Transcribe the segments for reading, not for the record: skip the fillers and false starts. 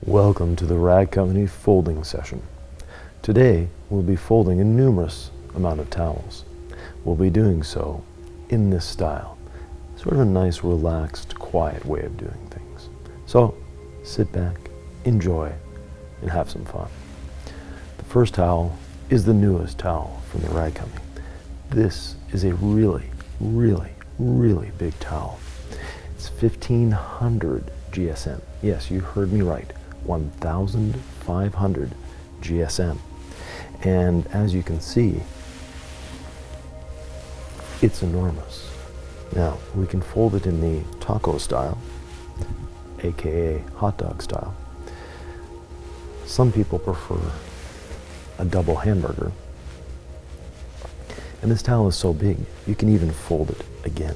Welcome to the Rag Company folding session. Today we'll be folding a numerous amount of towels. We'll be doing so in this style, sort of a nice, relaxed, quiet way of doing things. So sit back, enjoy, and have some fun. The first towel is the newest towel from the Rag Company. This is a really big towel. It's 1500 GSM. Yes, you heard me right. 1,500 GSM. And as you can see, it's enormous. Now, we can fold it in the taco style, aka hot dog style. Some people prefer a double hamburger. And this towel is so big, you can even fold it again.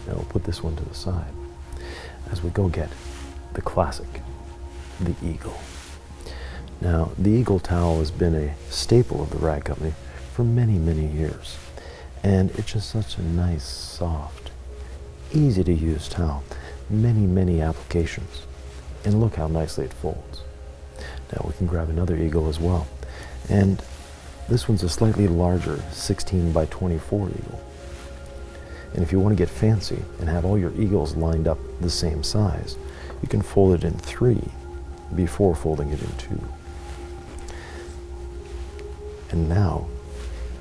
Now we'll put this one to the side as we go get the classic, the Eagle. Now, the Eagle towel has been a staple of the Rag Company for many years. And it's just such a nice, soft, easy to use towel. Many applications. And look how nicely it folds. Now we can grab another Eagle as well. And this one's a slightly larger 16 by 24 Eagle. And if you want to get fancy and have all your Eagles lined up the same size, you can fold it in 3 before folding it in 2. And now,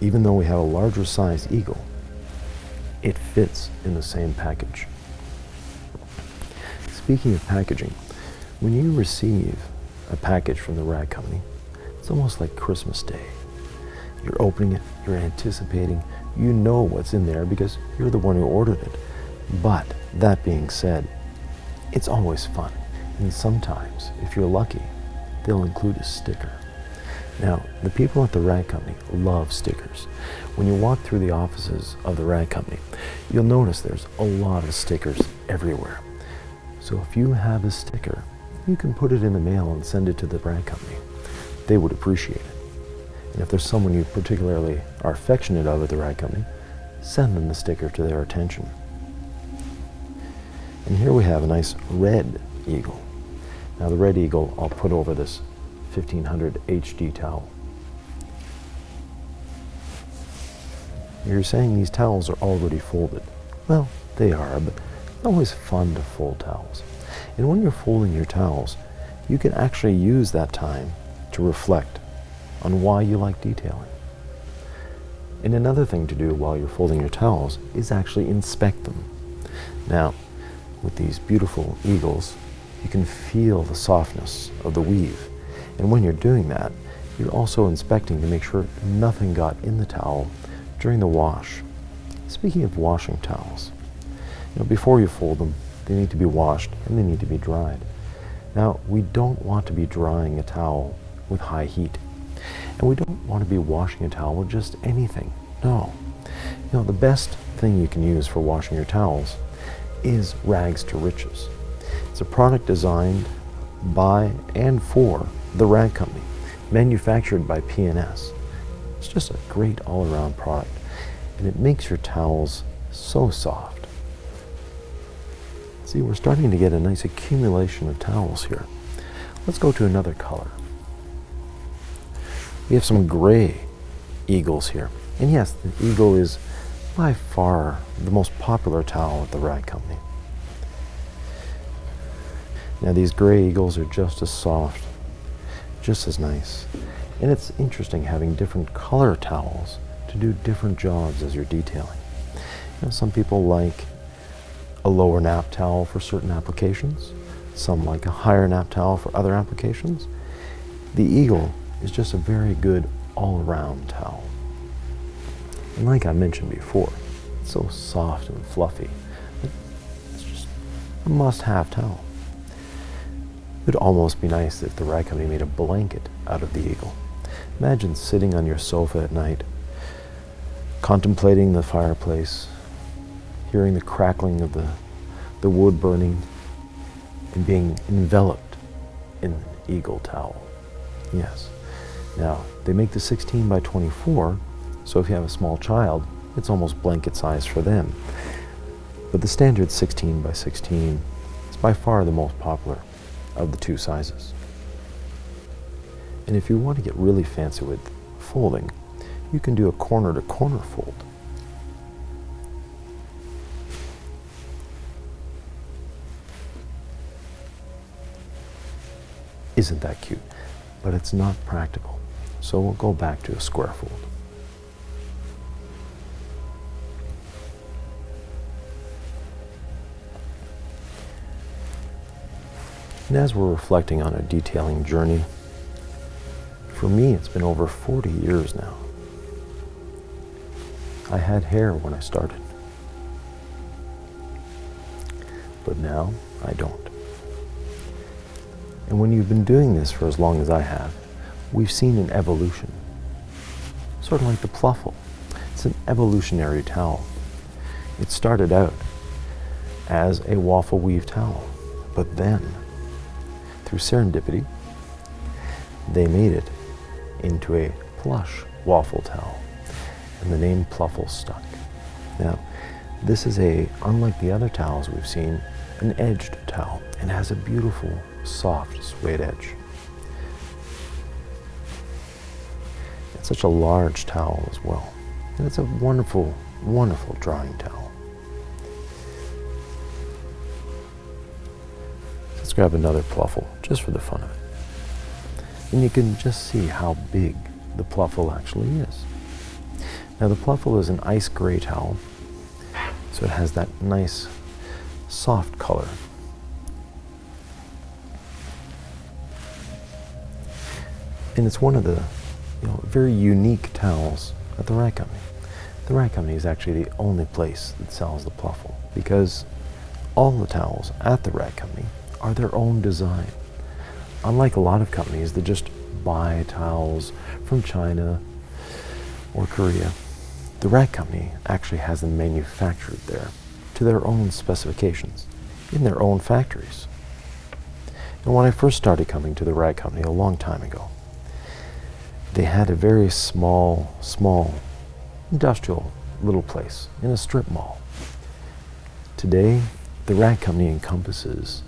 even though we have a larger size Eagle, it fits in the same package. Speaking of packaging, when you receive a package from the Rag Company, it's almost like Christmas Day. You're opening it, you're anticipating, you know what's in there because you're the one who ordered it. But that being said, it's always fun. And sometimes, if you're lucky, they'll include a sticker. Now, the people at the Rag Company love stickers. When you walk through the offices of the Rag Company, you'll notice there's a lot of stickers everywhere. So if you have a sticker, you can put it in the mail and send it to the Rag Company. They would appreciate it. And if there's someone you particularly are affectionate of at the Rag Company, send them the sticker to their attention. And here we have a nice red Eagle. Now the red Eagle I'll put over this 1500 HD towel. You're saying these towels are already folded. Well, they are, but it's always fun to fold towels. And when you're folding your towels, you can actually use that time to reflect on why you like detailing. And another thing to do while you're folding your towels is actually inspect them. Now, with these beautiful Eagles, you can feel the softness of the weave. And when you're doing that, you're also inspecting to make sure nothing got in the towel during the wash. Speaking of washing towels, before you fold them, they need to be washed and they need to be dried. Now, we don't want to be drying a towel with high heat. And we don't want to be washing a towel with just anything. No. The best thing you can use for washing your towels is Rags to Riches. It's a product designed by and for the Rag Company, manufactured by P&S. It's just a great all-around product, and it makes your towels so soft. See, we're starting to get a nice accumulation of towels here. Let's go to another color. We have some gray Eagles here. And yes, the Eagle is by far the most popular towel at the Rag Company. Now these gray Eagles are just as soft, just as nice. And it's interesting having different color towels to do different jobs as you're detailing. Some people like a lower nap towel for certain applications. Some like a higher nap towel for other applications. The Eagle is just a very good all-around towel. And like I mentioned before, it's so soft and fluffy. It's just a must-have towel. It would almost be nice if the Rag Company made a blanket out of the Eagle. Imagine sitting on your sofa at night, contemplating the fireplace, hearing the crackling of the wood burning, and being enveloped in an Eagle towel. Yes. Now, they make the 16 by 24, so if you have a small child, it's almost blanket size for them. But the standard 16 by 16 is by far the most popular. of the two sizes. And if you want to get really fancy with folding, you can do a corner-to-corner fold. Isn't that cute? But it's not practical. So we'll go back to a square fold. And as we're reflecting on a detailing journey, for me it's been over 40 years now. I had hair when I started, but now I don't. And when you've been doing this for as long as I have, we've seen an evolution. Sort of like the pluffle. It's an evolutionary towel. It started out as a waffle weave towel, but then, through serendipity, they made it into a plush waffle towel, and the name pluffle stuck. Now, this is unlike the other towels we've seen, an edged towel, and has a beautiful, soft, suede edge. It's such a large towel as well, and it's a wonderful, wonderful drying towel. Let's grab another pluffle, just for the fun of it. And you can just see how big the pluffle actually is. Now the pluffle is an ice gray towel, so it has that nice, soft color. And it's one of the very unique towels at the Rag Company. The Rag Company is actually the only place that sells the pluffle, because all the towels at the Rag Company are their own design. Unlike a lot of companies that just buy towels from China or Korea, the Rag Company actually has them manufactured there to their own specifications in their own factories. And when I first started coming to the Rag Company a long time ago, they had a very small industrial little place in a strip mall. Today, the Rag Company encompasses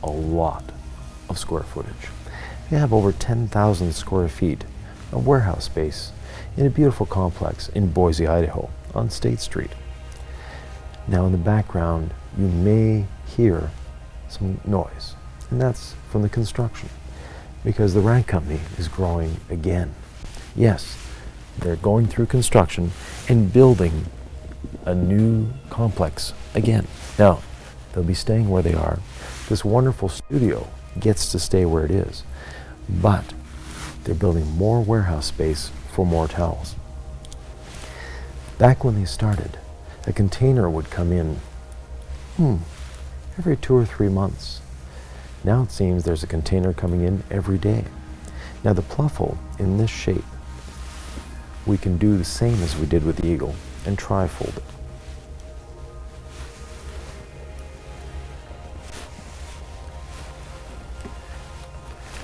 a lot of square footage. They have over 10,000 square feet of warehouse space in a beautiful complex in Boise, Idaho, on State Street. Now in the background, you may hear some noise, and that's from the construction, because the Rag Company is growing again. Yes, they're going through construction and building a new complex again. Now, they'll be staying where they are. This wonderful studio gets to stay where it is, but they're building more warehouse space for more towels. Back when they started, a container would come in every 2 or 3 months. Now it seems there's a container coming in every day. Now the pluffle in this shape, we can do the same as we did with the eagle and tri-fold it.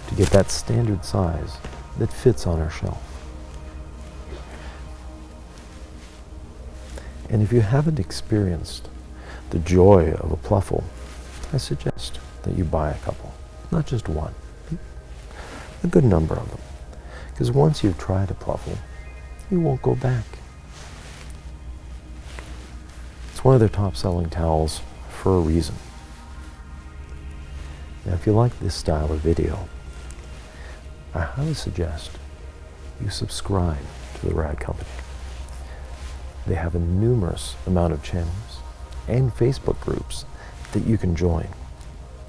To get that standard size that fits on our shelf. And if you haven't experienced the joy of a pluffle, I suggest that you buy a couple, not just one, a good number of them. Because once you've tried a pluffle, you won't go back. It's one of their top-selling towels for a reason. Now, if you like this style of video, I highly suggest you subscribe to the Rag Company. They have a numerous amount of channels and Facebook groups that you can join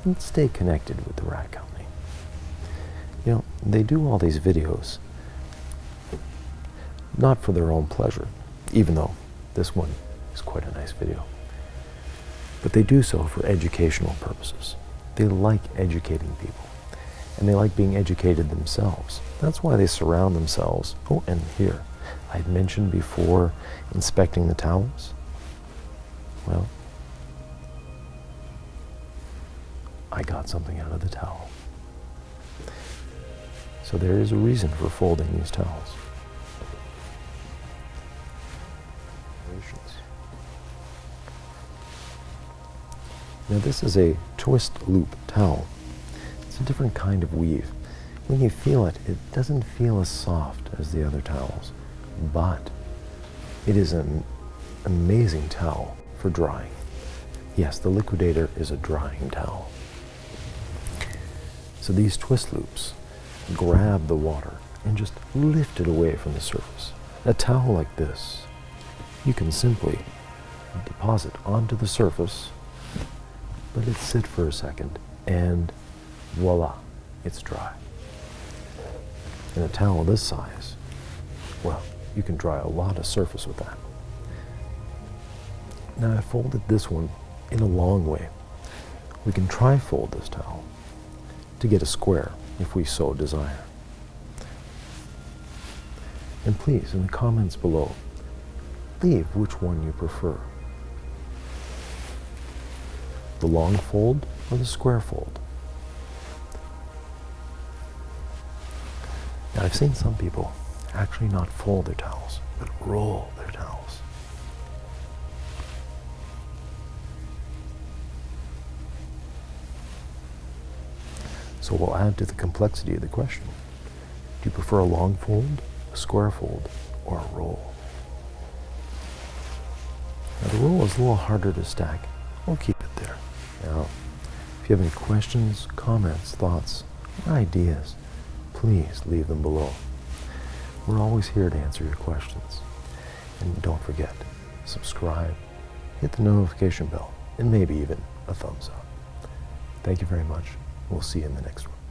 and stay connected with the Rag Company. They do all these videos not for their own pleasure, even though this one is quite a nice video, but they do so for educational purposes. They like educating people, and they like being educated themselves. That's why they surround themselves. Oh, and here, I had mentioned before inspecting the towels. Well, I got something out of the towel. So there is a reason for folding these towels. Now this is a twist loop towel. It's a different kind of weave. When you feel it, it doesn't feel as soft as the other towels, but it is an amazing towel for drying. Yes, the Liquidator is a drying towel. So these twist loops grab the water and just lift it away from the surface. A towel like this, you can simply deposit onto the surface, let it sit for a second, and voila, it's dry. And a towel this size, well, you can dry a lot of surface with that. Now I folded this one in a long way. We can tri-fold this towel to get a square if we so desire. And please, in the comments below, leave which one you prefer. The long fold or the square fold. Now I've seen some people actually not fold their towels, but roll their towels. So we'll add to the complexity of the question. Do you prefer a long fold, a square fold, or a roll? Now the roll is a little harder to stack. We'll keep it there. Now, if you have any questions, comments, thoughts, or ideas, please leave them below. We're always here to answer your questions. And don't forget, subscribe, hit the notification bell, and maybe even a thumbs up. Thank you very much. We'll see you in the next one.